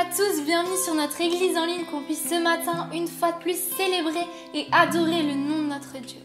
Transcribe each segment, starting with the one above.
à tous, bienvenue sur notre église en ligne, qu'on puisse ce matin, une fois de plus, célébrer et adorer le nom de notre Dieu.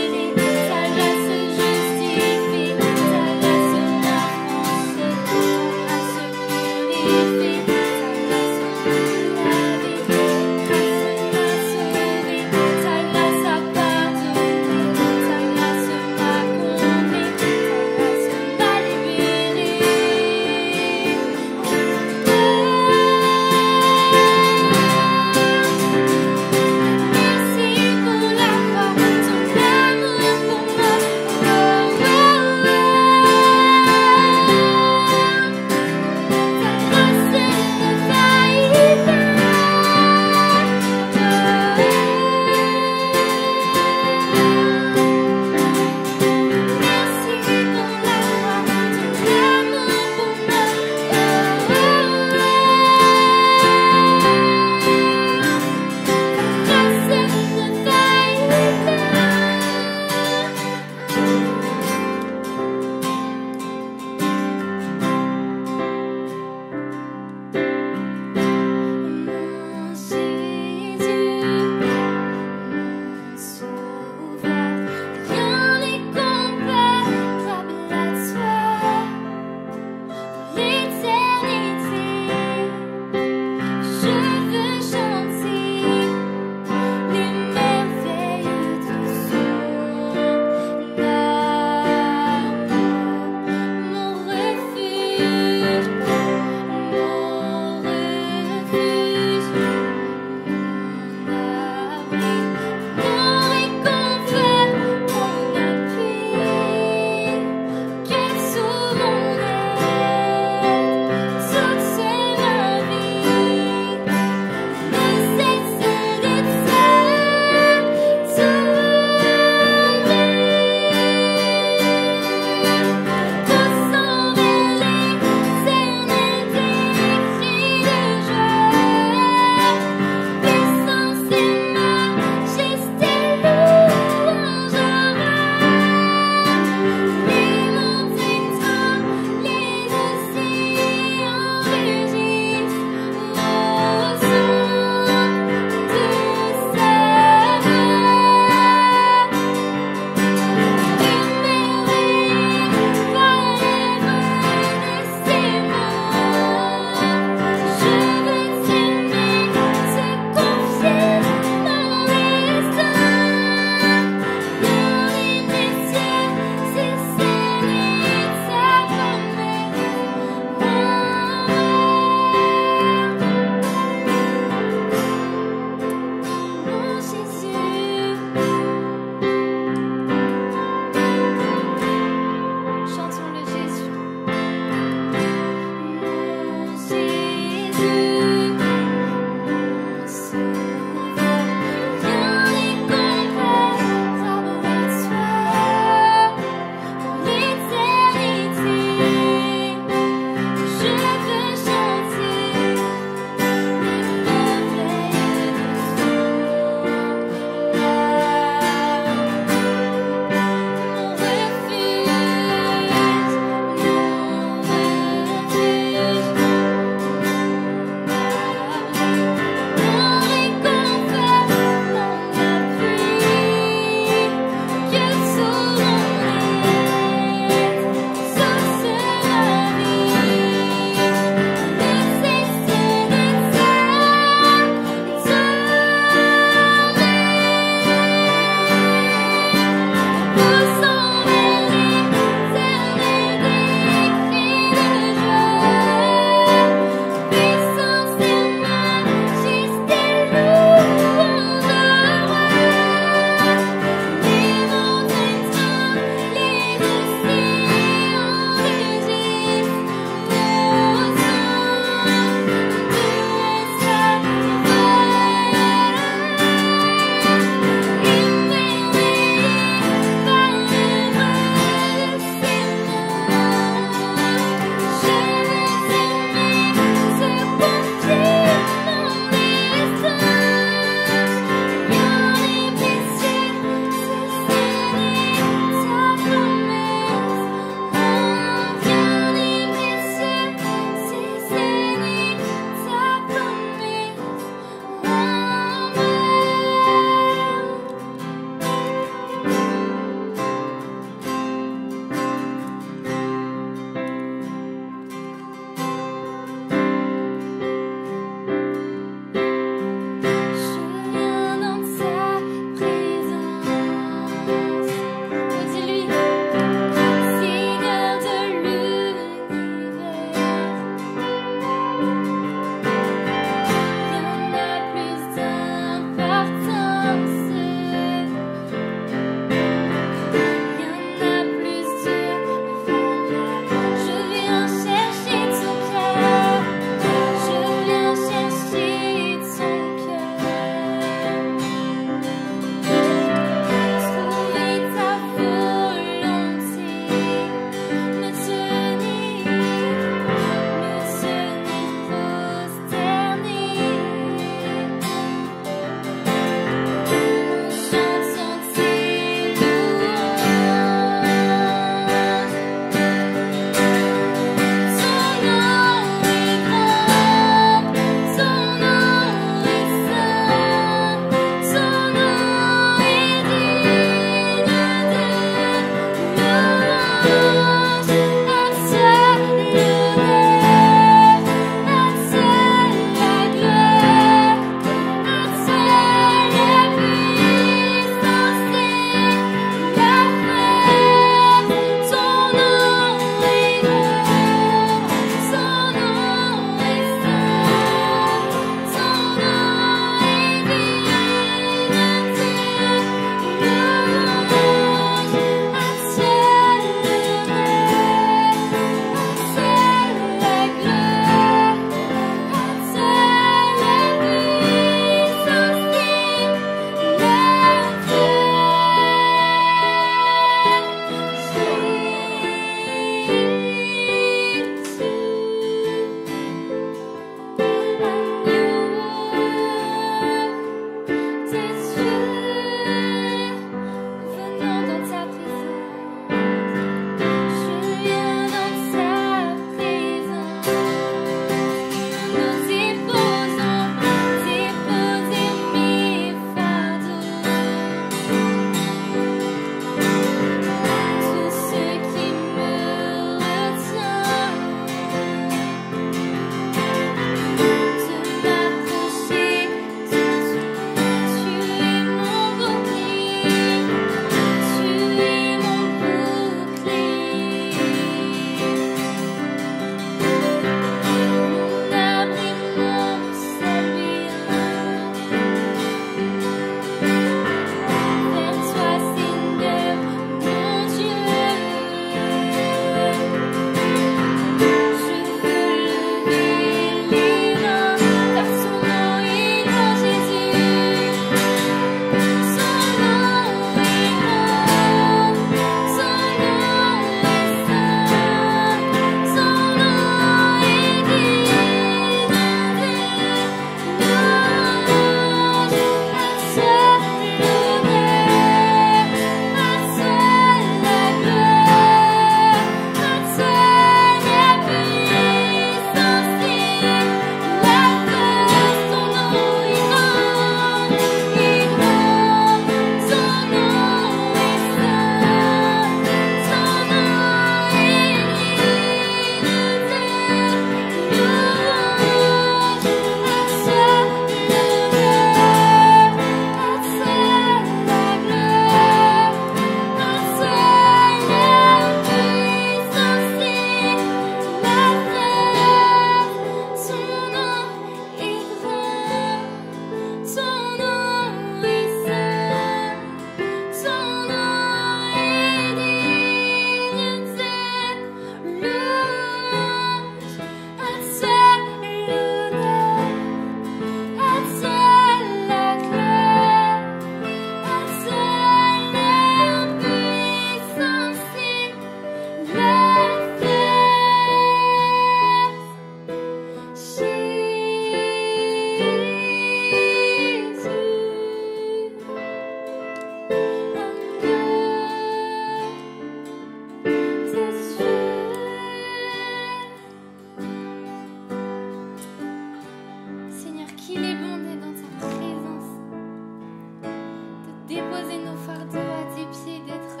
déposer nos fardeaux à tes pieds, d'être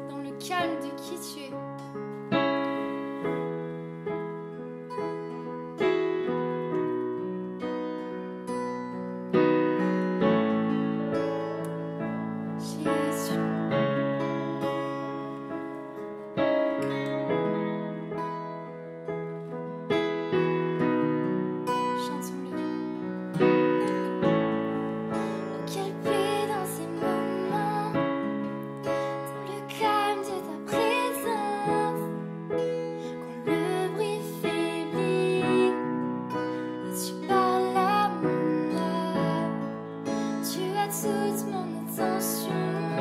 dans le calme de qui tu es. Jésus. Chantons-le. Oh, quelle paix dans ces moments, dans le calme de ta présence, quand le bruit faiblit et tu parles à mon âme. Tu as toute mon attention.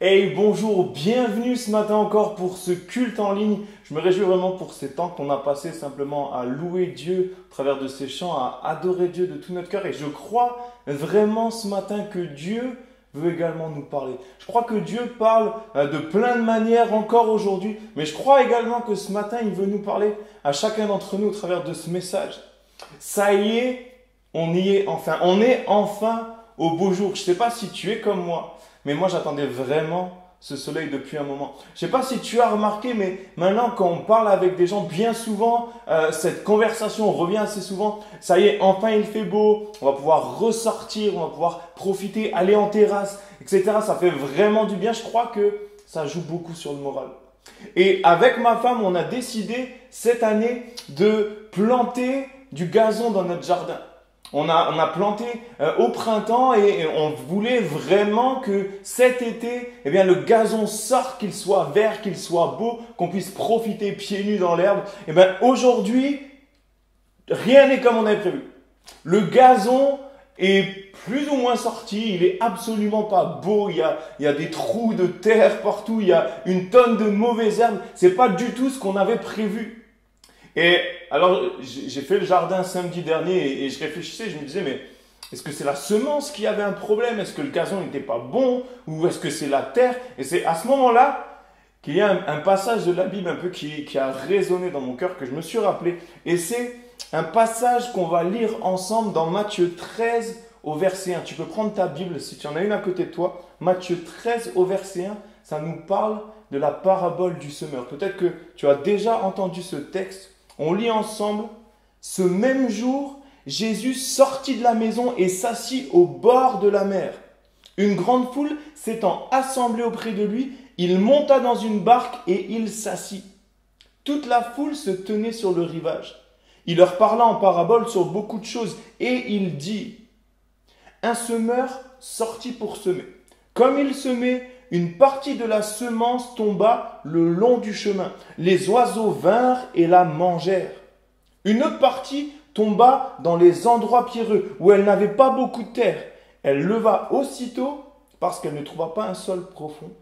Hey, bonjour, bienvenue ce matin encore pour ce culte en ligne. Je me réjouis vraiment pour ces temps qu'on a passé simplement à louer Dieu au travers de ces chants, à adorer Dieu de tout notre cœur. Et je crois vraiment ce matin que Dieu veut également nous parler. Je crois que Dieu parle de plein de manières encore aujourd'hui, mais je crois également que ce matin, il veut nous parler à chacun d'entre nous au travers de ce message. Ça y est, on y est enfin. On est enfin au beau jour. Je ne sais pas si tu es comme moi. Mais moi, j'attendais vraiment ce soleil depuis un moment. Je ne sais pas si tu as remarqué, mais maintenant, quand on parle avec des gens, bien souvent, cette conversation revient assez souvent. Ça y est, enfin, il fait beau. On va pouvoir ressortir, on va pouvoir profiter, aller en terrasse, etc. Ça fait vraiment du bien. Je crois que ça joue beaucoup sur le moral. Et avec ma femme, on a décidé cette année de planter du gazon dans notre jardin. On a planté au printemps et on voulait vraiment que cet été, eh bien, le gazon sorte, qu'il soit vert, qu'il soit beau, qu'on puisse profiter pieds nus dans l'herbe. Eh bien, aujourd'hui, rien n'est comme on avait prévu. Le gazon est plus ou moins sorti, il est absolument pas beau, il y a des trous de terre partout, il y a une tonne de mauvaises herbes. C'est pas du tout ce qu'on avait prévu. Et alors, j'ai fait le jardin samedi dernier et je réfléchissais, je me disais, mais est-ce que c'est la semence qui avait un problème? Est-ce que le gazon n'était pas bon? Ou est-ce que c'est la terre? Et c'est à ce moment-là qu'il y a un passage de la Bible un peu qui a résonné dans mon cœur, que je me suis rappelé. Et c'est un passage qu'on va lire ensemble dans Matthieu 13 au verset 1. Tu peux prendre ta Bible si tu en as une à côté de toi. Matthieu 13 au verset 1, ça nous parle de la parabole du semeur. Peut-être que tu as déjà entendu ce texte. On lit ensemble. Ce même jour, Jésus sortit de la maison et s'assit au bord de la mer. Une grande foule s'étant assemblée auprès de lui, il monta dans une barque et il s'assit. Toute la foule se tenait sur le rivage. Il leur parla en parabole sur beaucoup de choses et il dit: un semeur sortit pour semer. Comme il semait, une partie de la semence tomba le long du chemin. Les oiseaux vinrent et la mangèrent. Une autre partie tomba dans les endroits pierreux, où elle n'avait pas beaucoup de terre. Elle leva aussitôt, parce qu'elle ne trouva pas un sol profond.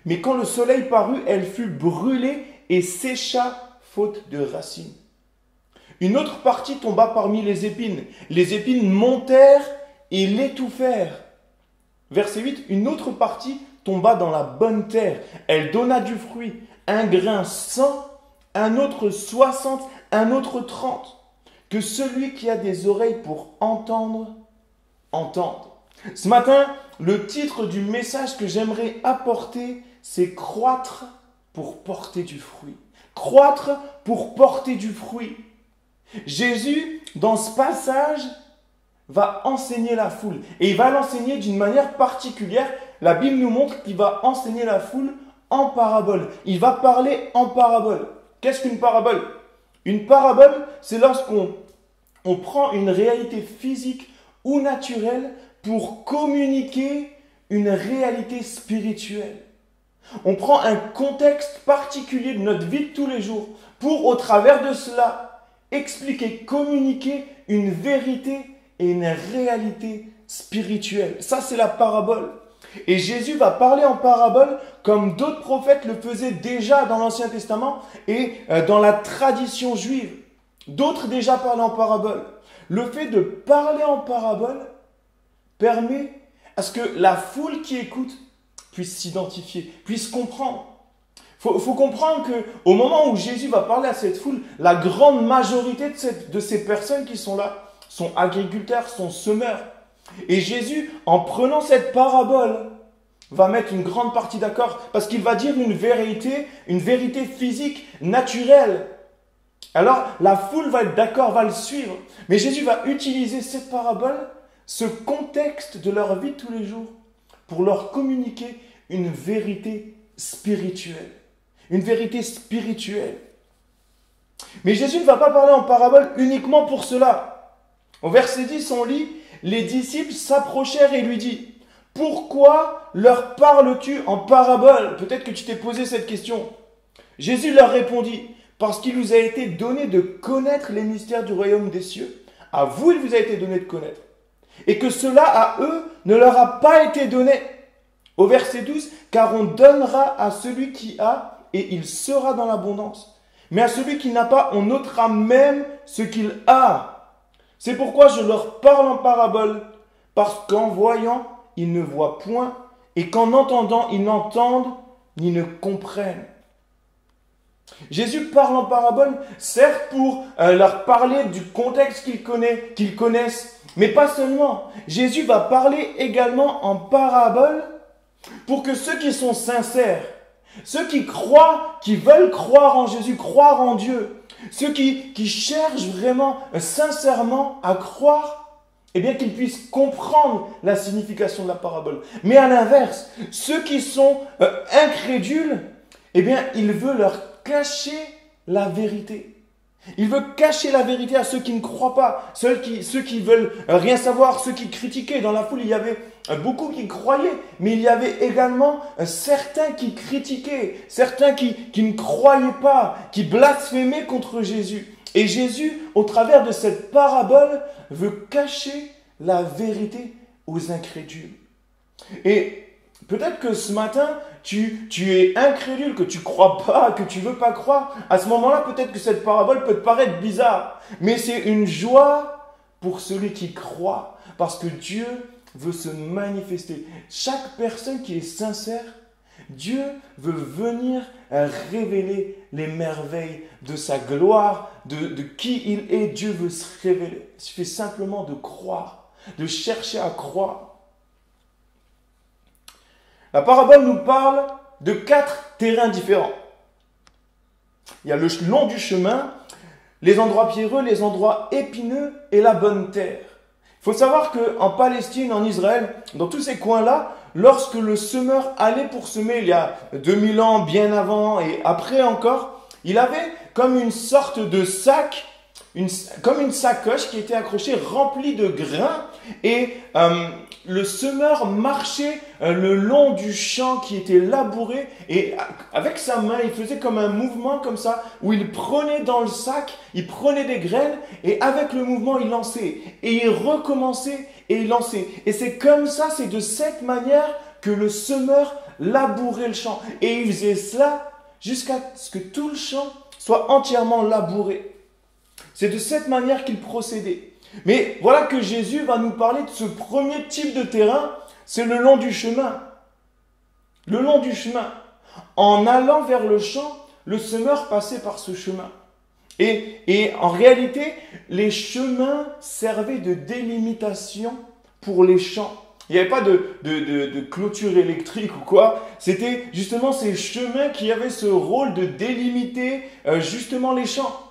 Mais quand le soleil parut, elle fut brûlée et sécha, faute de racines. Une autre partie tomba parmi les épines. Les épines montèrent et l'étouffèrent. Verset 8, une autre partie tomba dans la bonne terre. Elle donna du fruit, un grain 100, un autre 60, un autre 30. Que celui qui a des oreilles pour entendre, entende. Ce matin, le titre du message que j'aimerais apporter, c'est croître pour porter du fruit. Croître pour porter du fruit. Jésus, dans ce passage, va enseigner la foule. Et il va l'enseigner d'une manière particulière. La Bible nous montre qu'il va enseigner la foule en parabole. Il va parler en parabole. Qu'est-ce qu'une parabole? Une parabole, c'est lorsqu'on prend une réalité physique ou naturelle pour communiquer une réalité spirituelle. On prend un contexte particulier de notre vie de tous les jours pour, au travers de cela, expliquer, communiquer une vérité et une réalité spirituelle. Ça, c'est la parabole. Et Jésus va parler en parabole comme d'autres prophètes le faisaient déjà dans l'Ancien Testament et dans la tradition juive. D'autres déjà parlaient en parabole. Le fait de parler en parabole permet à ce que la foule qui écoute puisse s'identifier, puisse comprendre. Faut comprendre qu'au moment où Jésus va parler à cette foule, la grande majorité de ces personnes qui sont là sont agriculteurs, sont semeurs. Et Jésus, en prenant cette parabole, va mettre une grande partie d'accord parce qu'il va dire une vérité physique, naturelle. Alors, la foule va être d'accord, va le suivre. Mais Jésus va utiliser cette parabole, ce contexte de leur vie de tous les jours, pour leur communiquer une vérité spirituelle. Une vérité spirituelle. Mais Jésus ne va pas parler en parabole uniquement pour cela. Au verset 10, on lit: les disciples s'approchèrent et lui dirent: pourquoi leur parles-tu en parabole? Peut-être que tu t'es posé cette question. Jésus leur répondit: parce qu'il vous a été donné de connaître les mystères du royaume des cieux. À vous, il vous a été donné de connaître. Et que cela, à eux, ne leur a pas été donné. Au verset 12, car on donnera à celui qui a et il sera dans l'abondance. Mais à celui qui n'a pas, on ôtera même ce qu'il a. C'est pourquoi je leur parle en parabole, parce qu'en voyant, ils ne voient point, et qu'en entendant, ils n'entendent ni ne comprennent. Jésus parle en parabole, certes pour leur parler du contexte qu'ils connaissent, mais pas seulement. Jésus va parler également en parabole pour que ceux qui sont sincères, ceux qui croient, qui veulent croire en Jésus, croire en Dieu, ceux qui cherchent vraiment, sincèrement à croire, eh bien qu'ils puissent comprendre la signification de la parabole. Mais à l'inverse, ceux qui sont incrédules, eh bien il veut leur cacher la vérité. Il veut cacher la vérité à ceux qui ne croient pas, ceux qui veulent rien savoir, ceux qui critiquaient. Dans la foule, il y avait beaucoup qui croyaient, mais il y avait également certains qui critiquaient, certains qui ne croyaient pas, qui blasphémaient contre Jésus. Et Jésus, au travers de cette parabole, veut cacher la vérité aux incrédules. Et peut-être que ce matin, tu es incrédule, que tu ne crois pas, que tu ne veux pas croire. À ce moment-là, peut-être que cette parabole peut te paraître bizarre. Mais c'est une joie pour celui qui croit. Parce que Dieu veut se manifester. Chaque personne qui est sincère, Dieu veut venir révéler les merveilles de sa gloire, de qui il est. Dieu veut se révéler. Il suffit simplement de croire, de chercher à croire. La parabole nous parle de 4 terrains différents. Il y a le long du chemin, les endroits pierreux, les endroits épineux et la bonne terre. Il faut savoir qu'en Palestine, en Israël, dans tous ces coins-là, lorsque le semeur allait pour semer, il y a 2000 ans, bien avant et après encore, il avait comme une sorte de sac, comme une sacoche qui était accrochée, remplie de grains, et le semeur marchait le long du champ qui était labouré, et avec sa main, il faisait comme un mouvement comme ça, où il prenait dans le sac, il prenait des graines, et avec le mouvement, il lançait, et il recommençait, et il lançait. Et c'est comme ça, c'est de cette manière que le semeur labourait le champ. Et il faisait cela jusqu'à ce que tout le champ soit entièrement labouré. C'est de cette manière qu'il procédait. Mais voilà que Jésus va nous parler de ce premier type de terrain, c'est le long du chemin. Le long du chemin. En allant vers le champ, le semeur passait par ce chemin. Et en réalité, les chemins servaient de délimitation pour les champs. Il n'y avait pas de clôture électrique ou quoi. C'était justement ces chemins qui avaient ce rôle de délimiter justement les champs.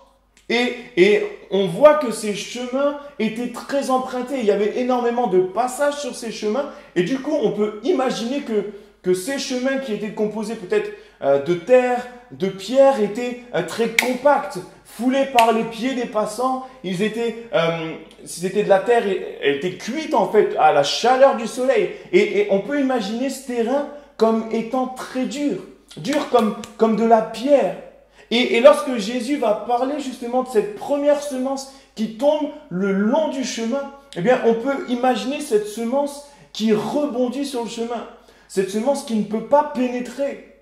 Et on voit que ces chemins étaient très empruntés. Il y avait énormément de passages sur ces chemins. Et du coup, on peut imaginer que ces chemins qui étaient composés peut-être de terre, de pierre, étaient très compacts, foulés par les pieds des passants. C'était de la terre, elle était cuite en fait à la chaleur du soleil. Et on peut imaginer ce terrain comme étant très dur, comme de la pierre. Et lorsque Jésus va parler justement de cette première semence qui tombe le long du chemin, eh bien on peut imaginer cette semence qui rebondit sur le chemin. Cette semence qui ne peut pas pénétrer.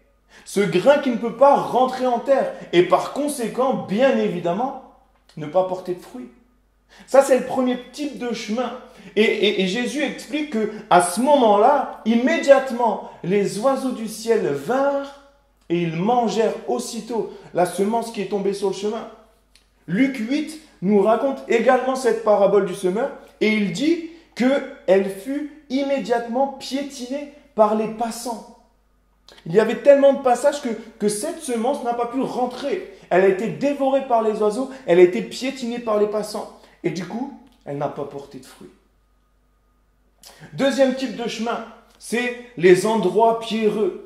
Ce grain qui ne peut pas rentrer en terre. Et par conséquent, bien évidemment, ne pas porter de fruits. Ça, c'est le premier type de chemin. Et Jésus explique qu'à ce moment-là, immédiatement, les oiseaux du ciel vinrent et ils mangèrent aussitôt la semence qui est tombée sur le chemin. Luc 8 nous raconte également cette parabole du semeur et il dit qu'elle fut immédiatement piétinée par les passants. Il y avait tellement de passages que cette semence n'a pas pu rentrer. Elle a été dévorée par les oiseaux, elle a été piétinée par les passants. Et du coup, elle n'a pas porté de fruits. Deuxième type de chemin, c'est les endroits pierreux.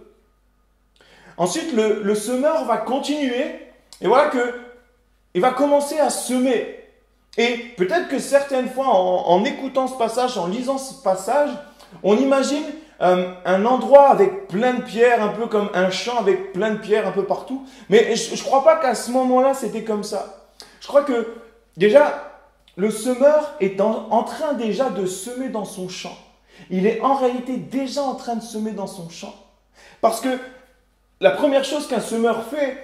Ensuite, le semeur va continuer et voilà qu'il va commencer à semer. Et peut-être que certaines fois, en écoutant ce passage, en lisant ce passage, on imagine un endroit avec plein de pierres, un peu comme un champ avec plein de pierres un peu partout. Mais je ne crois pas qu'à ce moment-là, c'était comme ça. Je crois que déjà, le semeur est en train déjà de semer dans son champ. il est en réalité déjà en train de semer dans son champ. Parce que la première chose qu'un semeur fait,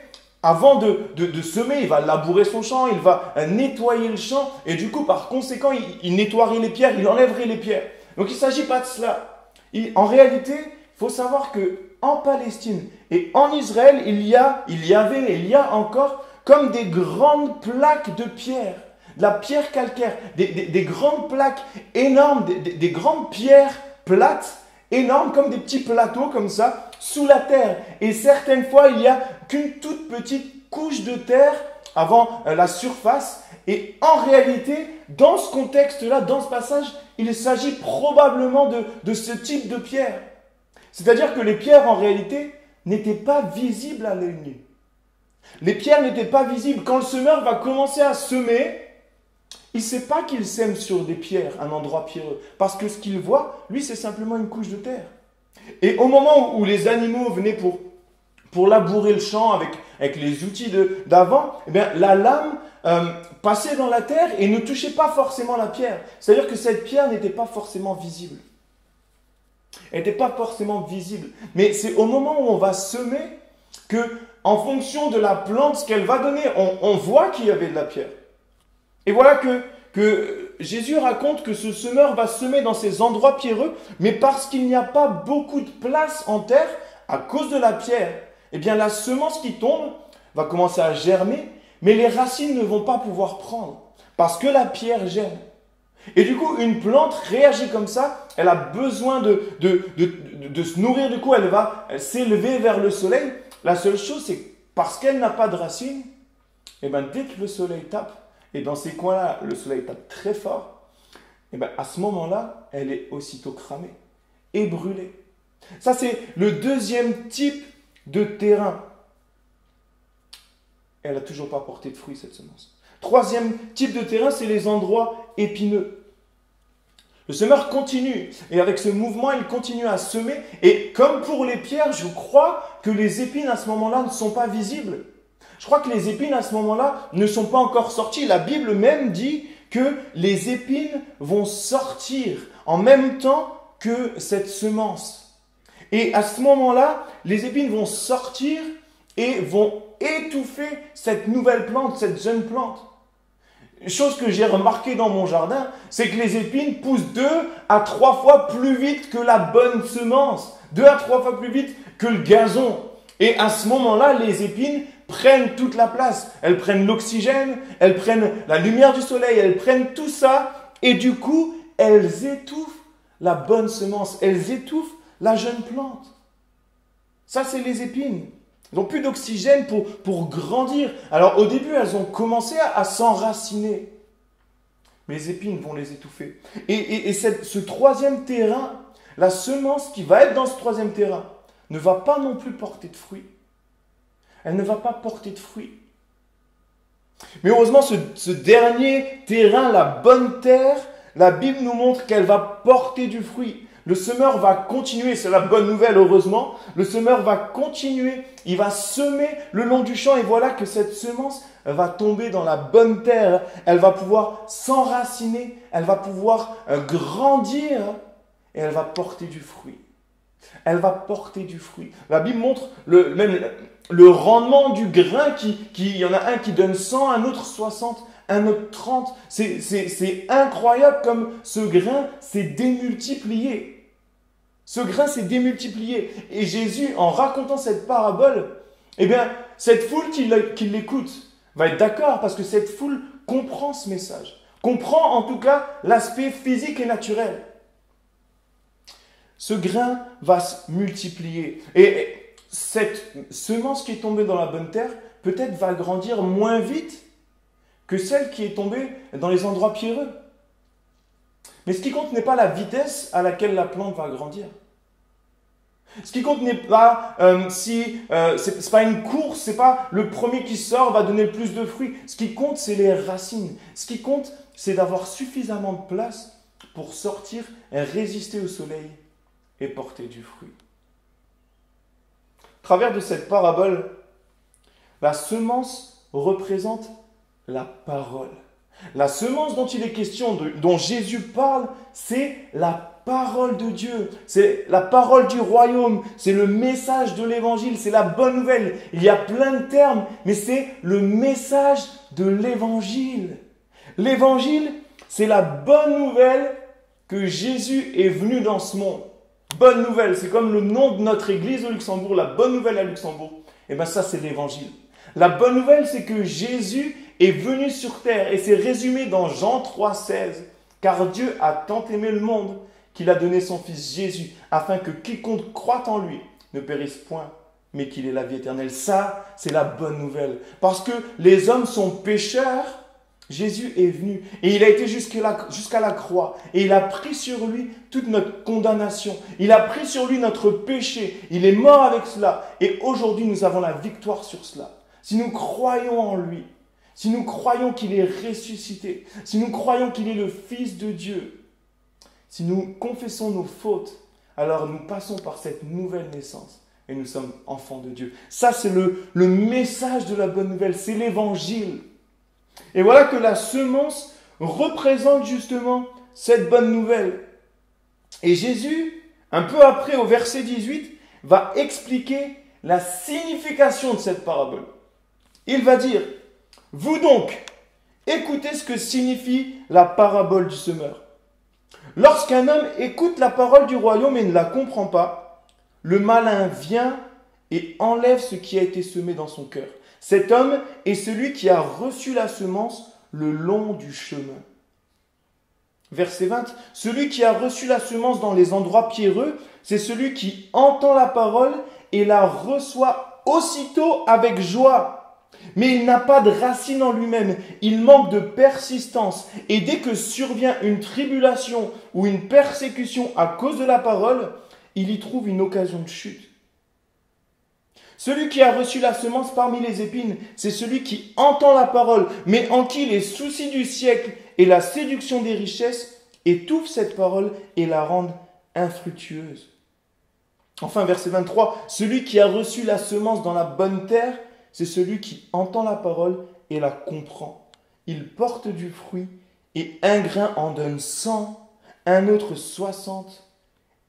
avant de semer, il va labourer son champ, il va nettoyer le champ, et du coup, par conséquent, il nettoierait les pierres, il enlèverait les pierres. Donc il ne s'agit pas de cela. En réalité, il faut savoir qu'en Palestine et en Israël, il y avait et il y a encore comme des grandes plaques de pierre, de la pierre calcaire, des grandes plaques énormes, des grandes pierres plates, énormes, comme des petits plateaux comme ça, sous la terre. Et certaines fois, il n'y a qu'une toute petite couche de terre avant la surface. Et en réalité, dans ce contexte-là, dans ce passage, il s'agit probablement de ce type de pierre. C'est-à-dire que les pierres, en réalité, n'étaient pas visibles à l'œil nu. Les pierres n'étaient pas visibles. Quand le semeur va commencer à semer, il ne sait pas qu'il sème sur des pierres, un endroit pierreux. Parce que ce qu'il voit, lui, c'est simplement une couche de terre. Et au moment où les animaux venaient pour labourer le champ avec les outils d'avant, eh bien, la lame passait dans la terre et ne touchait pas forcément la pierre. C'est-à-dire que cette pierre n'était pas forcément visible. Elle n'était pas forcément visible. Mais c'est au moment où on va semer que, en fonction de la plante, ce qu'elle va donner, on voit qu'il y avait de la pierre. Et voilà que Jésus raconte que ce semeur va semer dans ces endroits pierreux, mais parce qu'il n'y a pas beaucoup de place en terre, à cause de la pierre, eh bien la semence qui tombe va commencer à germer, mais les racines ne vont pas pouvoir prendre, parce que la pierre germe. Et du coup, une plante réagit comme ça, elle a besoin de se nourrir, du coup elle va s'élever vers le soleil. La seule chose, c'est que parce qu'elle n'a pas de racines, eh bien dès que le soleil tape, et dans ces coins-là, le soleil tape très fort, et bien à ce moment-là, elle est aussitôt cramée et brûlée. Ça, c'est le deuxième type de terrain. Elle n'a toujours pas porté de fruits, cette semence. Troisième type de terrain, c'est les endroits épineux. Le semeur continue, et avec ce mouvement, il continue à semer. Et comme pour les pierres, je crois que les épines à ce moment-là ne sont pas visibles. Je crois que les épines à ce moment-là ne sont pas encore sorties. La Bible même dit que les épines vont sortir en même temps que cette semence. Et à ce moment-là, les épines vont sortir et vont étouffer cette nouvelle plante, cette jeune plante. Chose que j'ai remarqué dans mon jardin, c'est que les épines poussent 2 à 3 fois plus vite que la bonne semence, 2 à 3 fois plus vite que le gazon. Et à ce moment-là, les épines prennent toute la place. Elles prennent l'oxygène, elles prennent la lumière du soleil, elles prennent tout ça. Et du coup, elles étouffent la bonne semence, elles étouffent la jeune plante. Ça, c'est les épines. Elles n'ont plus d'oxygène pour grandir. Alors au début, elles ont commencé à s'enraciner. Mais les épines vont les étouffer. Et ce troisième terrain, la semence qui va être dans ce troisième terrain, ne va pas non plus porter de fruits. Elle ne va pas porter de fruits. Mais heureusement, ce dernier terrain, la bonne terre, la Bible nous montre qu'elle va porter du fruit. Le semeur va continuer, c'est la bonne nouvelle heureusement, le semeur va continuer, il va semer le long du champ et voilà que cette semence va tomber dans la bonne terre, elle va pouvoir s'enraciner, elle va pouvoir grandir et elle va porter du fruit. Elle va porter du fruit. La Bible montre même le rendement du grain, il y en a un qui donne 100, un autre 60, un autre 30. C'est incroyable comme ce grain s'est démultiplié. Ce grain s'est démultiplié. Et Jésus, en racontant cette parabole, eh bien, cette foule qui l'écoute va être d'accord parce que cette foule comprend ce message, comprend en tout cas l'aspect physique et naturel. Ce grain va se multiplier. Et cette semence qui est tombée dans la bonne terre, peut-être va grandir moins vite que celle qui est tombée dans les endroits pierreux. Mais ce qui compte n'est pas la vitesse à laquelle la plante va grandir. Ce qui compte n'est pas c'est pas une course, c'est pas le premier qui sort va donner le plus de fruits. Ce qui compte, c'est les racines. Ce qui compte, c'est d'avoir suffisamment de place pour sortir et résister au soleil et porter du fruit. Au travers de cette parabole, la semence représente la parole. La semence dont il est question, dont Jésus parle, c'est la parole de Dieu, c'est la parole du royaume, c'est le message de l'évangile, c'est la bonne nouvelle. Il y a plein de termes, mais c'est le message de l'évangile. L'évangile, c'est la bonne nouvelle que Jésus est venu dans ce monde. Bonne nouvelle, c'est comme le nom de notre église au Luxembourg, la bonne nouvelle à Luxembourg. Et bien ça, c'est l'évangile. La bonne nouvelle, c'est que Jésus est venu sur terre et c'est résumé dans Jean 3,16. Car Dieu a tant aimé le monde qu'il a donné son Fils Jésus, afin que quiconque croit en lui ne périsse point, mais qu'il ait la vie éternelle. Ça, c'est la bonne nouvelle. Parce que les hommes sont pécheurs, Jésus est venu et il a été jusqu'à la croix et il a pris sur lui toute notre condamnation. Il a pris sur lui notre péché. Il est mort avec cela et aujourd'hui nous avons la victoire sur cela. Si nous croyons en lui, si nous croyons qu'il est ressuscité, si nous croyons qu'il est le Fils de Dieu, si nous confessons nos fautes, alors nous passons par cette nouvelle naissance et nous sommes enfants de Dieu. Ça, c'est le message de la bonne nouvelle, c'est l'évangile. Et voilà que la semence représente justement cette bonne nouvelle. Et Jésus, un peu après, au verset 18, va expliquer la signification de cette parabole. Il va dire, « Vous donc, écoutez ce que signifie la parabole du semeur. Lorsqu'un homme écoute la parole du royaume et ne la comprend pas, le malin vient et enlève ce qui a été semé dans son cœur. Cet homme est celui qui a reçu la semence le long du chemin. » Verset 20. « Celui qui a reçu la semence dans les endroits pierreux, c'est celui qui entend la parole et la reçoit aussitôt avec joie. Mais il n'a pas de racine en lui-même, il manque de persistance. Et dès que survient une tribulation ou une persécution à cause de la parole, il y trouve une occasion de chute. Celui qui a reçu la semence parmi les épines, c'est celui qui entend la parole, mais en qui les soucis du siècle et la séduction des richesses étouffent cette parole et la rendent infructueuse. » Enfin, verset 23, « Celui qui a reçu la semence dans la bonne terre, c'est celui qui entend la parole et la comprend. Il porte du fruit et un grain en donne 100, un autre 60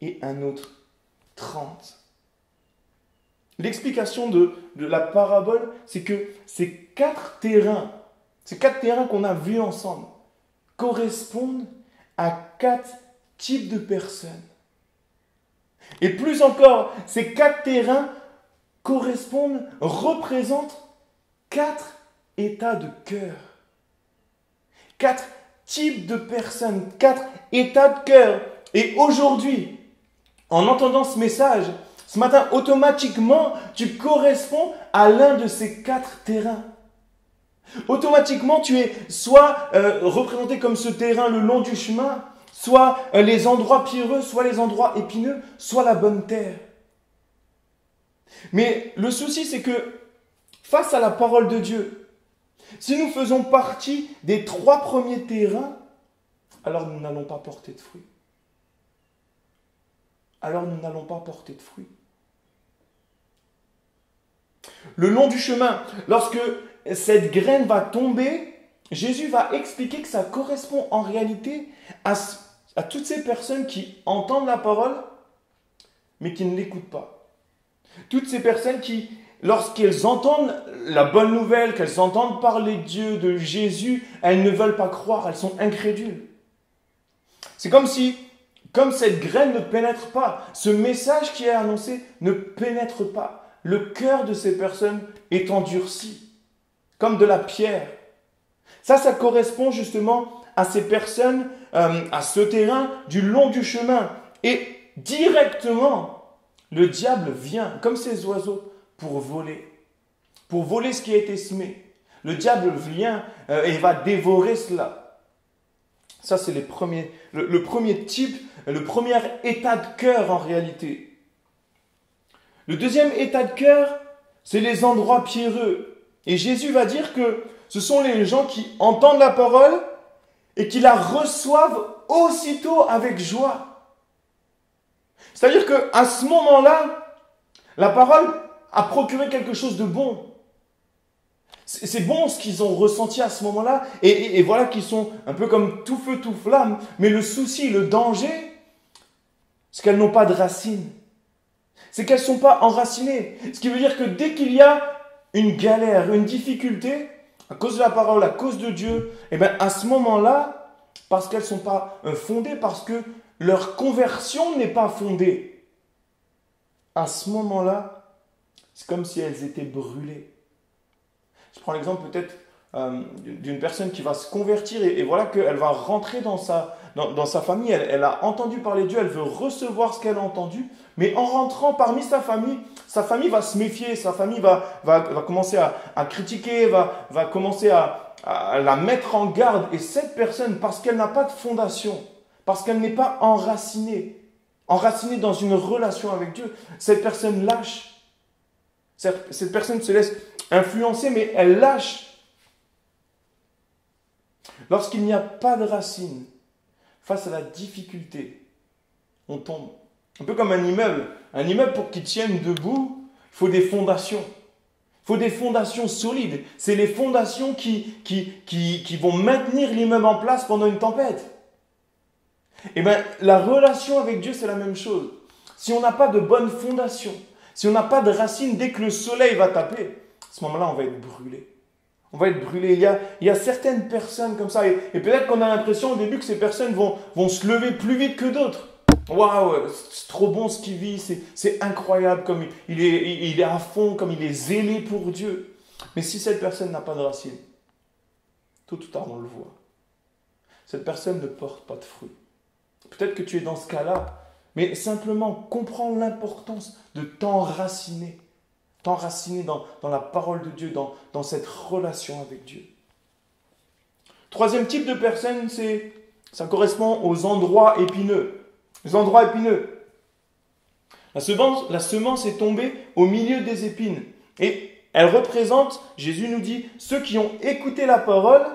et un autre 30. » L'explication de la parabole, c'est que ces quatre terrains qu'on a vus ensemble, correspondent à 4 types de personnes. Et plus encore, ces 4 terrains représentent 4 états de cœur. 4 types de personnes, 4 états de cœur. Et aujourd'hui, en entendant ce message, ce matin, automatiquement, tu corresponds à l'un de ces 4 terrains. Automatiquement, tu es soit représenté comme ce terrain le long du chemin, soit les endroits pierreux, soit les endroits épineux, soit la bonne terre. Mais le souci, c'est que face à la parole de Dieu, si nous faisons partie des 3 premiers terrains, alors nous n'allons pas porter de fruits. Le long du chemin, lorsque cette graine va tomber, Jésus va expliquer que ça correspond en réalité à toutes ces personnes qui entendent la parole, mais qui ne l'écoutent pas. Toutes ces personnes qui, lorsqu'elles entendent la bonne nouvelle, qu'elles entendent parler de Dieu, de Jésus, elles ne veulent pas croire, elles sont incrédules. C'est comme cette graine ne pénètre pas, ce message qui est annoncé ne pénètre pas. Le cœur de ces personnes est endurci, comme de la pierre. Ça correspond justement à ces personnes, à ce terrain du long du chemin. Et directement, le diable vient, comme ces oiseaux, pour voler ce qui a été semé. Le diable vient et va dévorer cela. Ça, c'est le premier type, le premier état de cœur en réalité. Le deuxième état de cœur, c'est les endroits pierreux. Et Jésus va dire que ce sont les gens qui entendent la parole et qui la reçoivent aussitôt avec joie. C'est-à-dire qu'à ce moment-là, la parole a procuré quelque chose de bon. C'est bon ce qu'ils ont ressenti à ce moment-là. Et voilà qu'ils sont un peu comme tout feu, tout flamme. Mais le souci, le danger, qu'elles n'ont pas de racines. C'est qu'elles ne sont pas enracinées. Ce qui veut dire que dès qu'il y a une galère, une difficulté, à cause de la parole, à cause de Dieu, et bien à ce moment-là, parce qu'elles ne sont pas fondées, parce que leur conversion n'est pas fondée, à ce moment-là, c'est comme si elles étaient brûlées. Je prends l'exemple peut-être d'une personne qui va se convertir et voilà qu'elle va rentrer dans sa famille, elle a entendu parler de Dieu, elle veut recevoir ce qu'elle a entendu, mais en rentrant parmi sa famille va se méfier, sa famille va commencer à critiquer, va commencer à la mettre en garde. Et cette personne, parce qu'elle n'a pas de fondation, parce qu'elle n'est pas enracinée dans une relation avec Dieu, cette personne lâche. Cette personne se laisse influencer, mais elle lâche. Lorsqu'il n'y a pas de racines, face à la difficulté, on tombe. Un peu comme un immeuble. Un immeuble, pour qu'il tienne debout, il faut des fondations. Il faut des fondations solides. C'est les fondations qui vont maintenir l'immeuble en place pendant une tempête. Eh bien, la relation avec Dieu, c'est la même chose. Si on n'a pas de bonne fondation, si on n'a pas de racines, dès que le soleil va taper, à ce moment-là, on va être brûlé. On va être brûlé. Il y a certaines personnes comme ça. Et peut-être qu'on a l'impression au début que ces personnes vont se lever plus vite que d'autres. Waouh, c'est trop bon ce qu'il vit, c'est incroyable, comme il est à fond, comme il est zélé pour Dieu. Mais si cette personne n'a pas de racines, tôt ou tard on le voit. Cette personne ne porte pas de fruits. Peut-être que tu es dans ce cas-là, mais simplement comprends l'importance de t'enraciner. T'enraciner dans la parole de Dieu, dans cette relation avec Dieu. Troisième type de personne, ça correspond aux endroits épineux. Les endroits épineux. La semence est tombée au milieu des épines. Et elle représente, Jésus nous dit, ceux qui ont écouté la parole,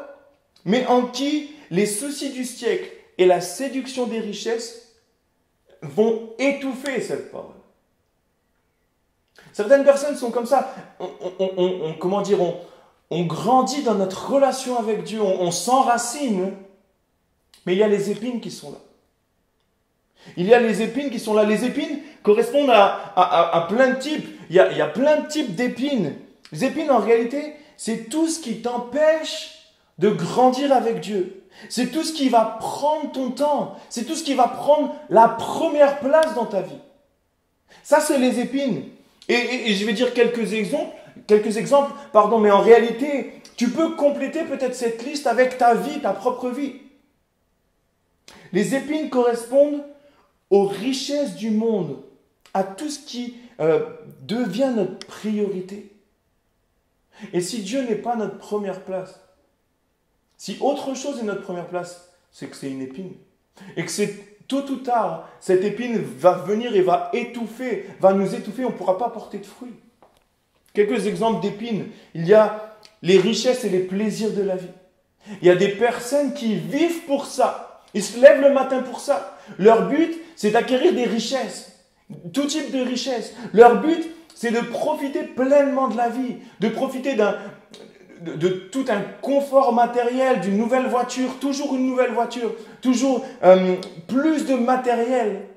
mais en qui les soucis du siècle et la séduction des richesses vont étouffer cette parole. Certaines personnes sont comme ça. On grandit dans notre relation avec Dieu, on s'enracine, mais il y a les épines qui sont là. Il y a les épines qui sont là. Les épines correspondent à plein de types. Il y a plein de types d'épines. Les épines, en réalité, c'est tout ce qui t'empêche de grandir avec Dieu. C'est tout ce qui va prendre ton temps. C'est tout ce qui va prendre la première place dans ta vie. Ça, c'est les épines. Et je vais dire quelques exemples, mais en réalité, tu peux compléter peut-être cette liste avec ta vie, ta propre vie. Les épines correspondent aux richesses du monde, à tout ce qui devient notre priorité. Et si Dieu n'est pas notre première place, si autre chose est notre première place, c'est que c'est une épine. Et que c'est tôt ou tard, cette épine va venir et va nous étouffer, on ne pourra pas porter de fruits. Quelques exemples d'épines. Il y a les richesses et les plaisirs de la vie. Il y a des personnes qui vivent pour ça. Ils se lèvent le matin pour ça. Leur but, c'est d'acquérir des richesses. Tout type de richesses. Leur but, c'est de profiter pleinement de la vie. De profiter de tout un confort matériel, d'une nouvelle voiture, toujours une nouvelle voiture, toujours plus de matériel.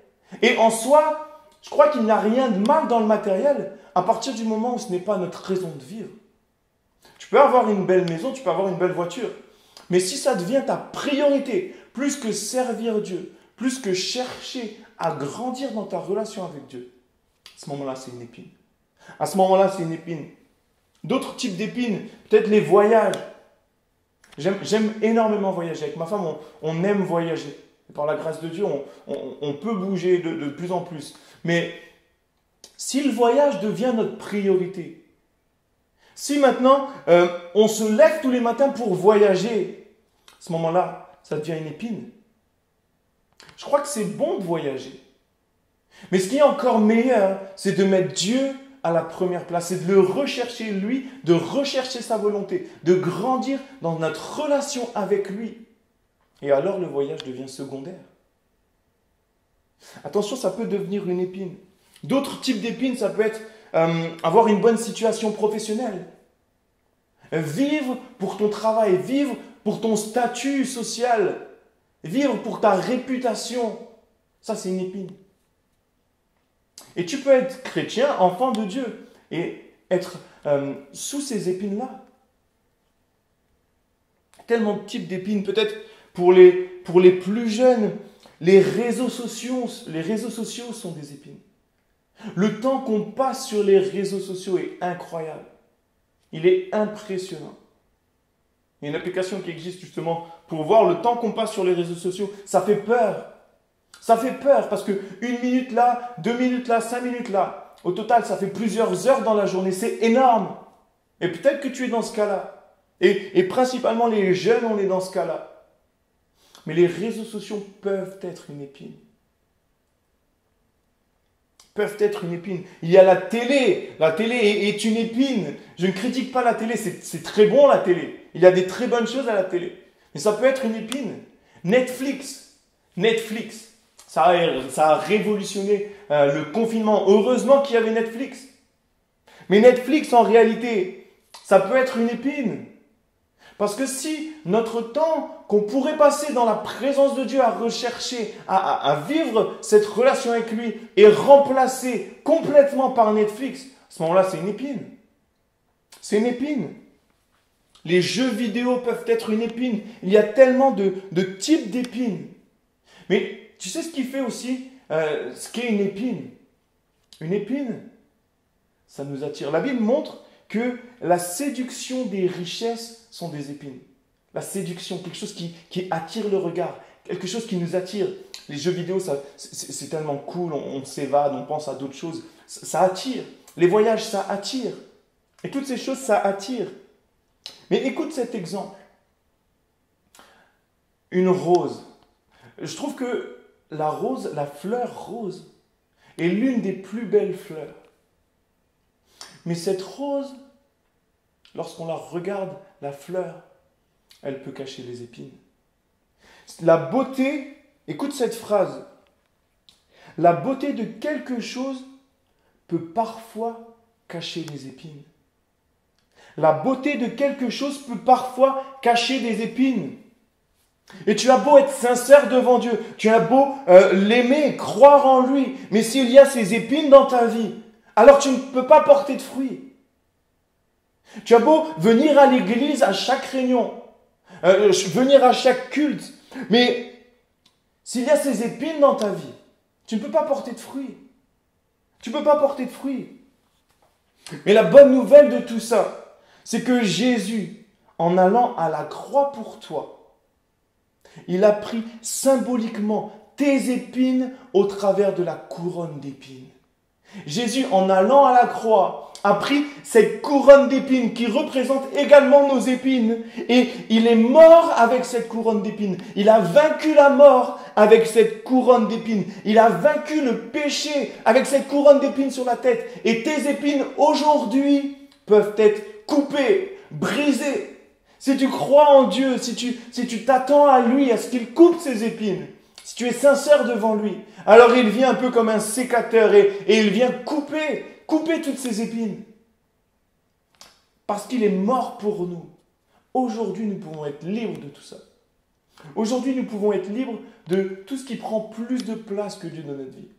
Et en soi, je crois qu'il n'y a rien de mal dans le matériel à partir du moment où ce n'est pas notre raison de vivre. Tu peux avoir une belle maison, tu peux avoir une belle voiture, mais si ça devient ta priorité, plus que servir Dieu, plus que chercher à grandir dans ta relation avec Dieu, à ce moment-là, c'est une épine. À ce moment-là, c'est une épine. D'autres types d'épines, peut-être les voyages. J'aime énormément voyager. Avec ma femme, on aime voyager. Et par la grâce de Dieu, on peut bouger de plus en plus. Mais si le voyage devient notre priorité, si maintenant on se lève tous les matins pour voyager, à ce moment-là, ça devient une épine. Je crois que c'est bon de voyager. Mais ce qui est encore meilleur, c'est de mettre Dieu à la première place, c'est de le rechercher lui, de rechercher sa volonté, de grandir dans notre relation avec lui. Et alors le voyage devient secondaire. Attention, ça peut devenir une épine. D'autres types d'épines, ça peut être avoir une bonne situation professionnelle. Vivre pour ton travail, vivre pour ton statut social, vivre pour ta réputation. Ça, c'est une épine. Et tu peux être chrétien, enfant de Dieu, et être sous ces épines-là. Tellement de types d'épines, peut-être pour les plus jeunes, les réseaux sociaux sont des épines. Le temps qu'on passe sur les réseaux sociaux est incroyable. Il est impressionnant. Il y a une application qui existe justement pour voir le temps qu'on passe sur les réseaux sociaux. Ça fait peur. Ça fait peur parce que 1 minute là, 2 minutes là, 5 minutes là, au total, ça fait plusieurs heures dans la journée. C'est énorme. Et peut-être que tu es dans ce cas-là. Et principalement les jeunes, on est dans ce cas-là. Mais les réseaux sociaux peuvent être une épine. Peuvent être une épine. Il y a la télé. La télé est une épine. Je ne critique pas la télé. C'est très bon la télé. Il y a des très bonnes choses à la télé. Mais ça peut être une épine. Netflix. Ça a révolutionné le confinement. Heureusement qu'il y avait Netflix. Mais Netflix, en réalité, ça peut être une épine. Parce que si notre temps qu'on pourrait passer dans la présence de Dieu à rechercher, à vivre cette relation avec lui est remplacé complètement par Netflix, à ce moment-là, c'est une épine. C'est une épine. Les jeux vidéo peuvent être une épine. Il y a tellement de types d'épines. Mais tu sais ce qui fait aussi ce qu'est une épine? Une épine, ça nous attire. La Bible montre que la séduction des richesses sont des épines. La séduction, quelque chose qui attire le regard, quelque chose qui nous attire. Les jeux vidéo, c'est tellement cool, on s'évade, on pense à d'autres choses. Ça attire. Les voyages, ça attire. Et toutes ces choses, ça attire. Mais écoute cet exemple. Une rose. Je trouve que la rose, la fleur rose, est l'une des plus belles fleurs. Mais cette rose, lorsqu'on la regarde, la fleur, elle peut cacher les épines. La beauté, écoute cette phrase, la beauté de quelque chose peut parfois cacher les épines. La beauté de quelque chose peut parfois cacher des épines. Et tu as beau être sincère devant Dieu, tu as beau l'aimer, croire en lui, mais s'il y a ces épines dans ta vie, alors tu ne peux pas porter de fruits. Tu as beau venir à l'église à chaque réunion, venir à chaque culte, mais s'il y a ces épines dans ta vie, tu ne peux pas porter de fruits. Tu ne peux pas porter de fruits. Mais la bonne nouvelle de tout ça, c'est que Jésus, en allant à la croix pour toi, il a pris symboliquement tes épines au travers de la couronne d'épines. Jésus, en allant à la croix, a pris cette couronne d'épines qui représente également nos épines. Et il est mort avec cette couronne d'épines. Il a vaincu la mort avec cette couronne d'épines. Il a vaincu le péché avec cette couronne d'épines sur la tête. Et tes épines aujourd'hui peuvent être coupées, brisées. Si tu crois en Dieu, si tu t'attends à lui, à ce qu'il coupe ses épines, si tu es sincère devant lui, alors il vient un peu comme un sécateur et il vient couper toutes ces épines. Parce qu'il est mort pour nous. Aujourd'hui, nous pouvons être libres de tout ça. Aujourd'hui, nous pouvons être libres de tout ce qui prend plus de place que Dieu dans notre vie.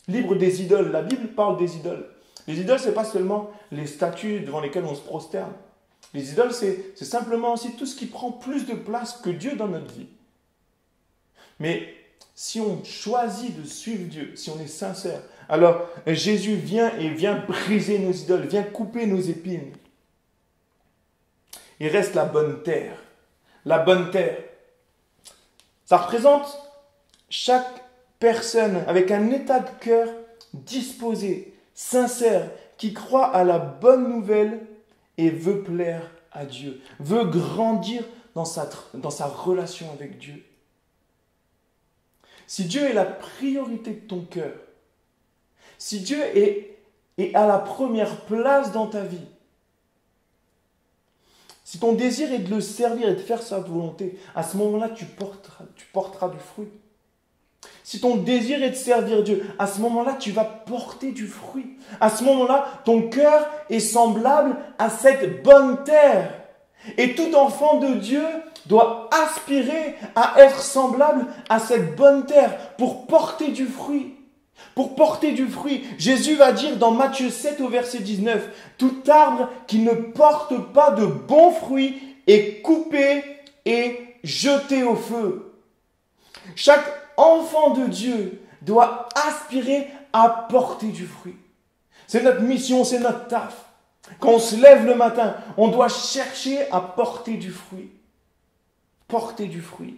Libres des idoles. La Bible parle des idoles. Les idoles, ce n'est pas seulement les statues devant lesquelles on se prosterne. Les idoles, c'est simplement aussi tout ce qui prend plus de place que Dieu dans notre vie. Mais si on choisit de suivre Dieu, si on est sincère, alors Jésus vient briser nos idoles, vient couper nos épines. Il reste la bonne terre. La bonne terre. Ça représente chaque personne avec un état de cœur disposé, sincère, qui croit à la bonne nouvelle et veut plaire à Dieu, veut grandir dans sa relation avec Dieu. Si Dieu est la priorité de ton cœur, si Dieu est à la première place dans ta vie, si ton désir est de le servir et de faire sa volonté, à ce moment-là, tu porteras du fruit. Si ton désir est de servir Dieu, à ce moment-là, tu vas porter du fruit. À ce moment-là, ton cœur est semblable à cette bonne terre. Et tout enfant de Dieu doit aspirer à être semblable à cette bonne terre pour porter du fruit. Pour porter du fruit, Jésus va dire dans Matthieu 7 au verset 19, « Tout arbre qui ne porte pas de bons fruits est coupé et jeté au feu. » Chaque enfant de Dieu doit aspirer à porter du fruit. C'est notre mission, c'est notre taf. Quand on se lève le matin, on doit chercher à porter du fruit. Porter du fruit.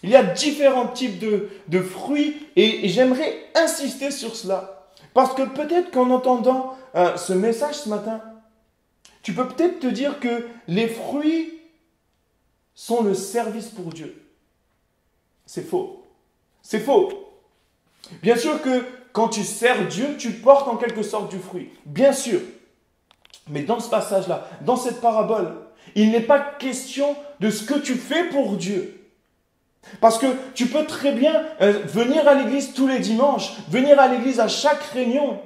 Il y a différents types de fruits et j'aimerais insister sur cela. Parce que peut-être qu'en entendant ce message ce matin, tu peux peut-être te dire que les fruits sont le service pour Dieu. C'est faux. C'est faux. Bien sûr que quand tu sers Dieu, tu portes en quelque sorte du fruit. Bien sûr. Mais dans ce passage-là, dans cette parabole, il n'est pas question de ce que tu fais pour Dieu. Parce que tu peux très bien venir à l'église tous les dimanches, venir à l'église à chaque réunion.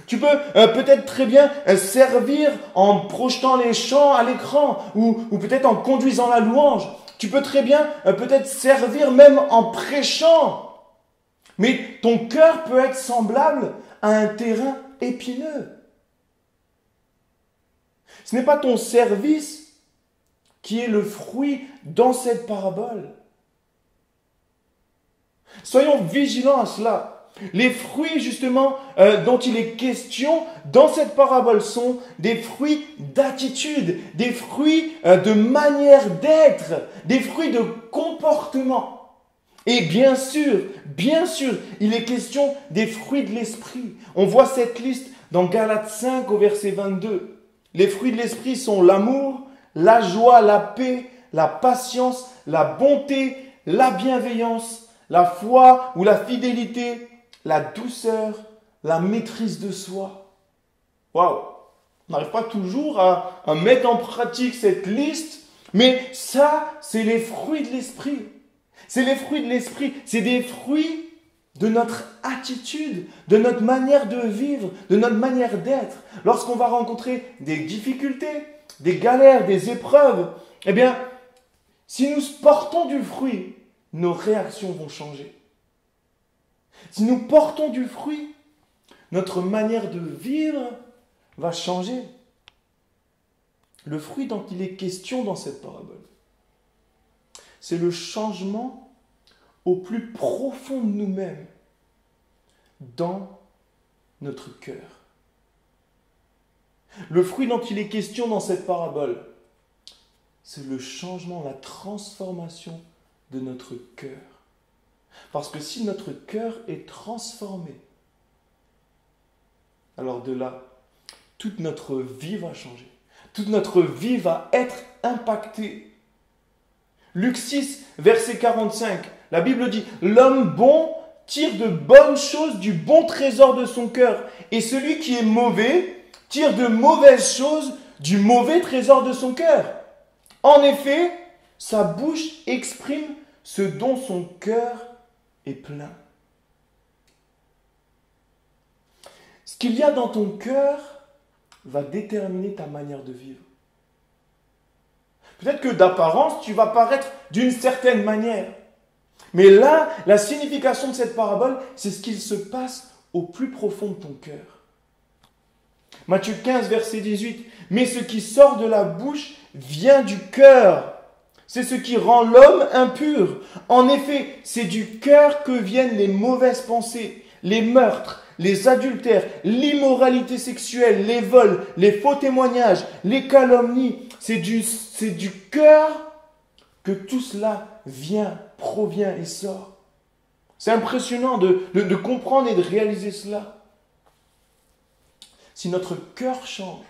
Tu peux peut-être très bien servir en projetant les chants à l'écran ou peut-être en conduisant la louange. Tu peux très bien peut-être servir même en prêchant. Mais ton cœur peut être semblable à un terrain épineux. Ce n'est pas ton service qui est le fruit dans cette parabole. Soyons vigilants à cela. Les fruits, justement, dont il est question dans cette parabole sont des fruits d'attitude, des fruits de manière d'être, des fruits de comportement. Et bien sûr, il est question des fruits de l'esprit. On voit cette liste dans Galates 5 au verset 22. Les fruits de l'esprit sont l'amour, la joie, la paix, la patience, la bonté, la bienveillance, la foi ou la fidélité, la douceur, la maîtrise de soi. Waouh! On n'arrive pas toujours à mettre en pratique cette liste, mais ça, c'est les fruits de l'esprit. C'est les fruits de l'esprit, c'est des fruits de notre attitude, de notre manière de vivre, de notre manière d'être. Lorsqu'on va rencontrer des difficultés, des galères, des épreuves, eh bien, si nous portons du fruit, nos réactions vont changer. Si nous portons du fruit, notre manière de vivre va changer. Le fruit dont il est question dans cette parabole, c'est le changement au plus profond de nous-mêmes, dans notre cœur. Le fruit dont il est question dans cette parabole, c'est le changement, la transformation de notre cœur. Parce que si notre cœur est transformé, alors de là, toute notre vie va changer. Toute notre vie va être impactée. Luc 6, verset 45, la Bible dit « L'homme bon tire de bonnes choses du bon trésor de son cœur, et celui qui est mauvais tire de mauvaises choses du mauvais trésor de son cœur. En effet, sa bouche exprime ce dont son cœur est plein. » Ce qu'il y a dans ton cœur va déterminer ta manière de vivre. Peut-être que d'apparence, tu vas paraître d'une certaine manière. Mais là, la signification de cette parabole, c'est ce qu'il se passe au plus profond de ton cœur. Matthieu 15, verset 18. « Mais ce qui sort de la bouche vient du cœur. C'est ce qui rend l'homme impur. En effet, c'est du cœur que viennent les mauvaises pensées, les meurtres, les adultères, l'immoralité sexuelle, les vols, les faux témoignages, les calomnies. C'est du cœur que tout cela provient et sort. » C'est impressionnant de comprendre et de réaliser cela. Si notre cœur change,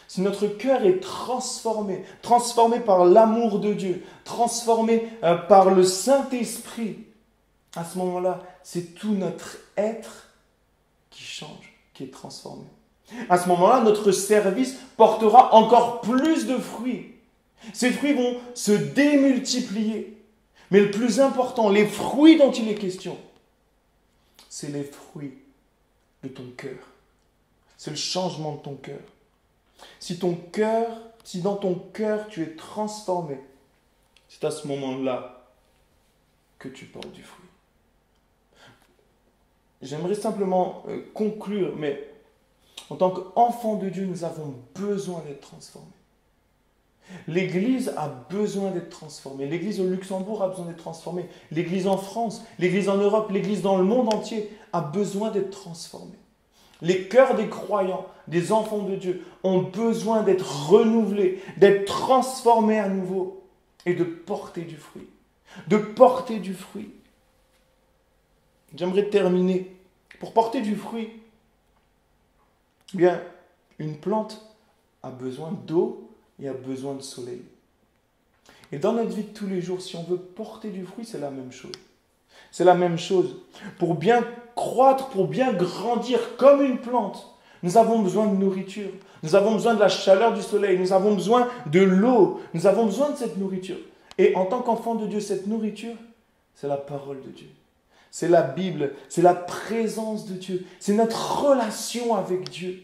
si notre cœur est transformé par l'amour de Dieu, transformé par le Saint-Esprit, à ce moment-là, c'est tout notre être qui change, qui est transformé. À ce moment-là, notre service portera encore plus de fruits. Ces fruits vont se démultiplier. Mais le plus important, les fruits dont il est question, c'est les fruits de ton cœur. C'est le changement de ton cœur. Si dans ton cœur tu es transformé, c'est à ce moment-là que tu portes du fruit. j'aimerais simplement conclure, mais en tant qu'enfants de Dieu, nous avons besoin d'être transformés. L'Église a besoin d'être transformée. L'Église au Luxembourg a besoin d'être transformée. L'Église en France, l'Église en Europe, l'Église dans le monde entier a besoin d'être transformée. Les cœurs des croyants, des enfants de Dieu, ont besoin d'être renouvelés, d'être transformés à nouveau et de porter du fruit. De porter du fruit. J'aimerais terminer. Pour porter du fruit, eh bien, une plante a besoin d'eau et a besoin de soleil. Et dans notre vie de tous les jours, si on veut porter du fruit, c'est la même chose. C'est la même chose. Pour bien croître, pour bien grandir comme une plante, nous avons besoin de nourriture. Nous avons besoin de la chaleur du soleil. Nous avons besoin de l'eau. Nous avons besoin de cette nourriture. Et en tant qu'enfant de Dieu, cette nourriture, c'est la parole de Dieu. C'est la Bible. C'est la présence de Dieu. C'est notre relation avec Dieu.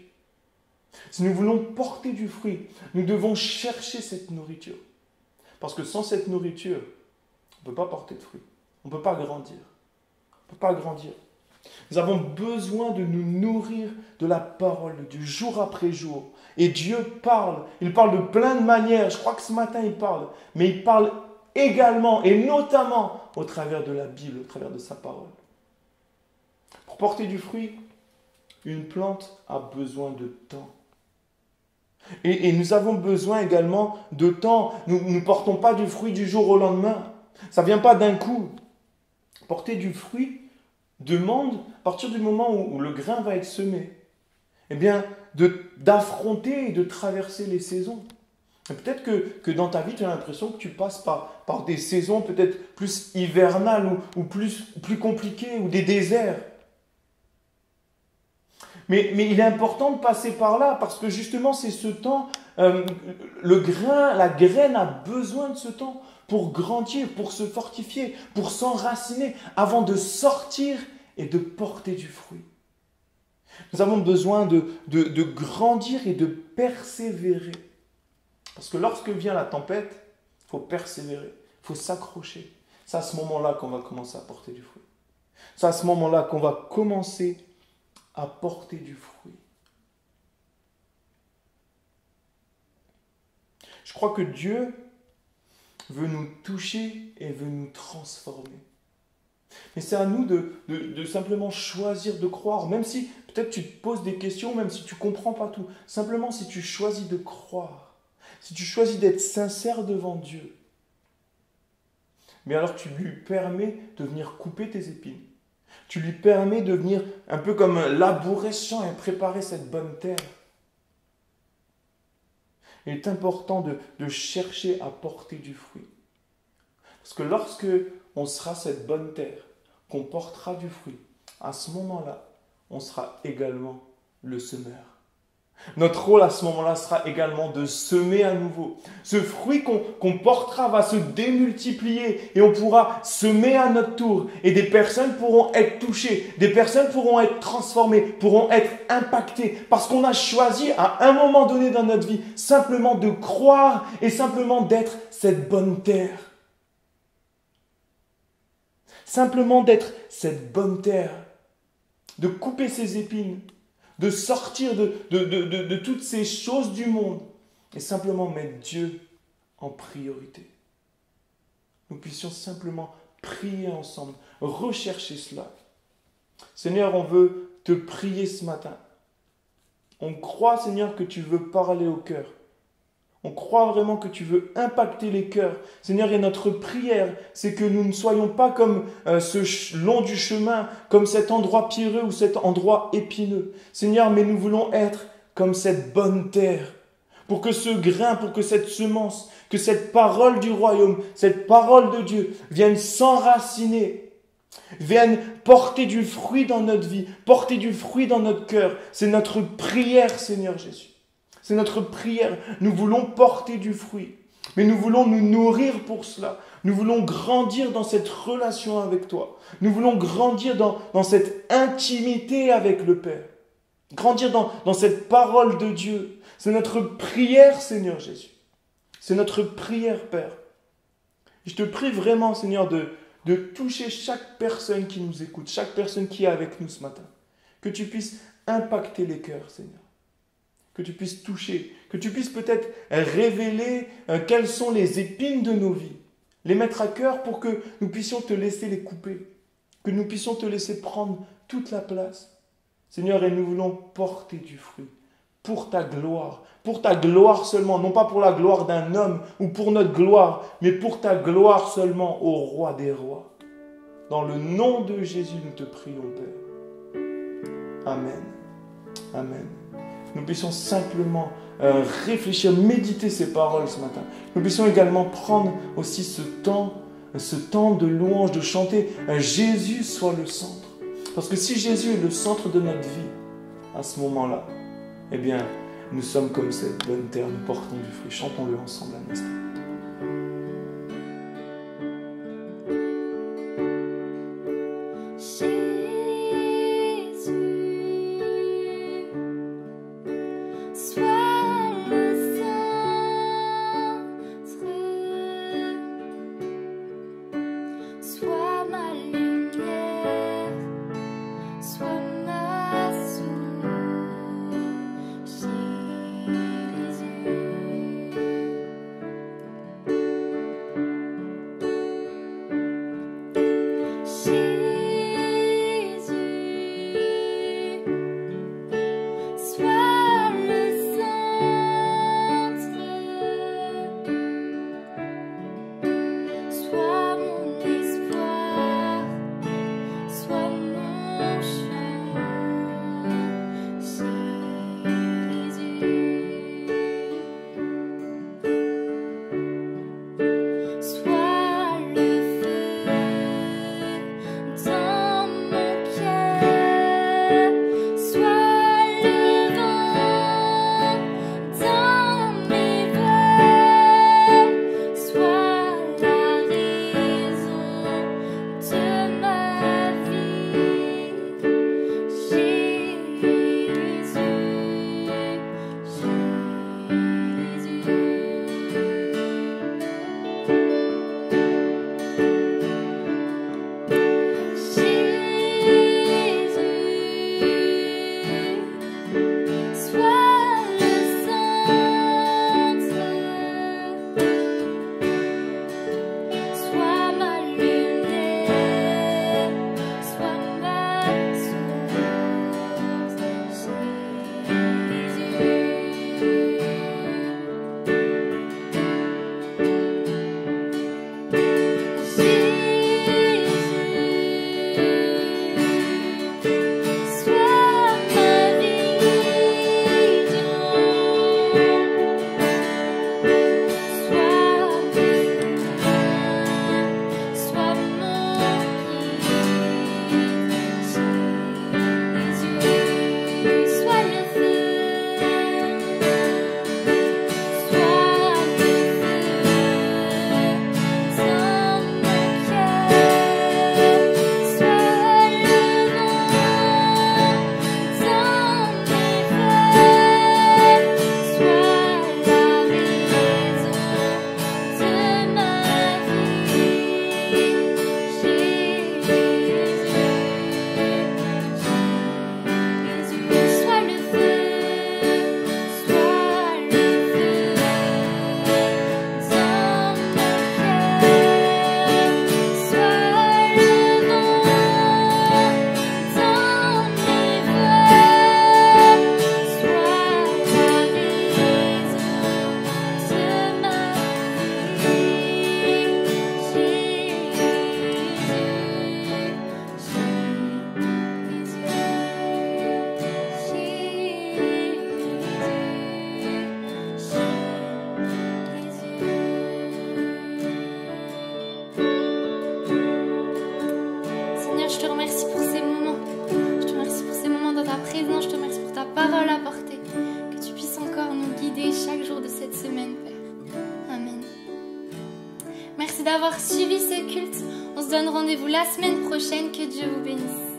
Si nous voulons porter du fruit, nous devons chercher cette nourriture. Parce que sans cette nourriture, on ne peut pas porter de fruit. On ne peut pas grandir. On ne peut pas grandir. Nous avons besoin de nous nourrir de la parole de Dieu, jour après jour. Et Dieu parle. Il parle de plein de manières. Je crois que ce matin, il parle. Mais il parle également et notamment au travers de la Bible, au travers de sa parole. Pour porter du fruit, une plante a besoin de temps. Et nous avons besoin également de temps. Nous ne portons pas du fruit du jour au lendemain. Ça ne vient pas d'un coup. Porter du fruit demande, à partir du moment où le grain va être semé, eh bien, d'affronter et de traverser les saisons. Et peut-être que dans ta vie, tu as l'impression que tu passes par des saisons peut-être plus hivernales ou plus compliquées, ou des déserts. Mais il est important de passer par là, parce que justement, c'est ce temps, la graine a besoin de ce temps pour grandir, pour se fortifier, pour s'enraciner, avant de sortir et de porter du fruit. Nous avons besoin de grandir et de persévérer. Parce que lorsque vient la tempête, il faut persévérer, il faut s'accrocher. C'est à ce moment-là qu'on va commencer à porter du fruit. C'est à ce moment-là qu'on va commencer à porter du fruit. Je crois que Dieu veut nous toucher et veut nous transformer. Mais c'est à nous de simplement choisir de croire, même si peut-être tu te poses des questions, même si tu ne comprends pas tout. Simplement, si tu choisis de croire, si tu choisis d'être sincère devant Dieu, mais alors tu lui permets de venir couper tes épines. Tu lui permets de venir un peu comme labourer ce champ et préparer cette bonne terre. Il est important de chercher à porter du fruit. Parce que lorsque on sera cette bonne terre, qu'on portera du fruit, à ce moment-là, on sera également le semeur. Notre rôle à ce moment-là sera également de semer à nouveau. Ce fruit qu'on portera va se démultiplier et on pourra semer à notre tour. Et des personnes pourront être touchées, des personnes pourront être transformées, pourront être impactées. Parce qu'on a choisi à un moment donné dans notre vie simplement de croire et simplement d'être cette bonne terre. Simplement d'être cette bonne terre. De couper ses épines. De sortir de toutes ces choses du monde et simplement mettre Dieu en priorité. Nous puissions simplement prier ensemble, rechercher cela. Seigneur, on veut te prier ce matin. On croit, Seigneur, que tu veux parler au cœur. On croit vraiment que tu veux impacter les cœurs. Seigneur, et notre prière, c'est que nous ne soyons pas comme ce long du chemin, comme cet endroit pierreux ou cet endroit épineux. Seigneur, mais nous voulons être comme cette bonne terre. Pour que ce grain, pour que cette semence, que cette parole du royaume, cette parole de Dieu vienne s'enraciner, vienne porter du fruit dans notre vie, porter du fruit dans notre cœur. C'est notre prière, Seigneur Jésus. C'est notre prière. Nous voulons porter du fruit. Mais nous voulons nous nourrir pour cela. Nous voulons grandir dans cette relation avec toi. Nous voulons grandir dans cette intimité avec le Père. Grandir dans cette parole de Dieu. C'est notre prière, Seigneur Jésus. C'est notre prière, Père. Je te prie vraiment, Seigneur, de toucher chaque personne qui nous écoute, chaque personne qui est avec nous ce matin. Que tu puisses impacter les cœurs, Seigneur. Que tu puisses toucher, que tu puisses peut-être révéler quelles sont les épines de nos vies, les mettre à cœur pour que nous puissions te laisser les couper, que nous puissions te laisser prendre toute la place. Seigneur, et nous voulons porter du fruit pour ta gloire seulement, non pas pour la gloire d'un homme ou pour notre gloire, mais pour ta gloire seulement, ô Roi des rois. Dans le nom de Jésus, nous te prions, Père. Amen. Amen. Nous puissions simplement réfléchir, méditer ces paroles ce matin. Nous puissions également prendre aussi ce temps de louange, de chanter Jésus soit le centre. Parce que si Jésus est le centre de notre vie, à ce moment-là, eh bien, nous sommes comme cette bonne terre, nous portons du fruit. Chantons-le ensemble un instant. parole à porter, que tu puisses encore nous guider chaque jour de cette semaine, Père. Amen. Merci d'avoir suivi ce culte. On se donne rendez-vous la semaine prochaine. Que Dieu vous bénisse.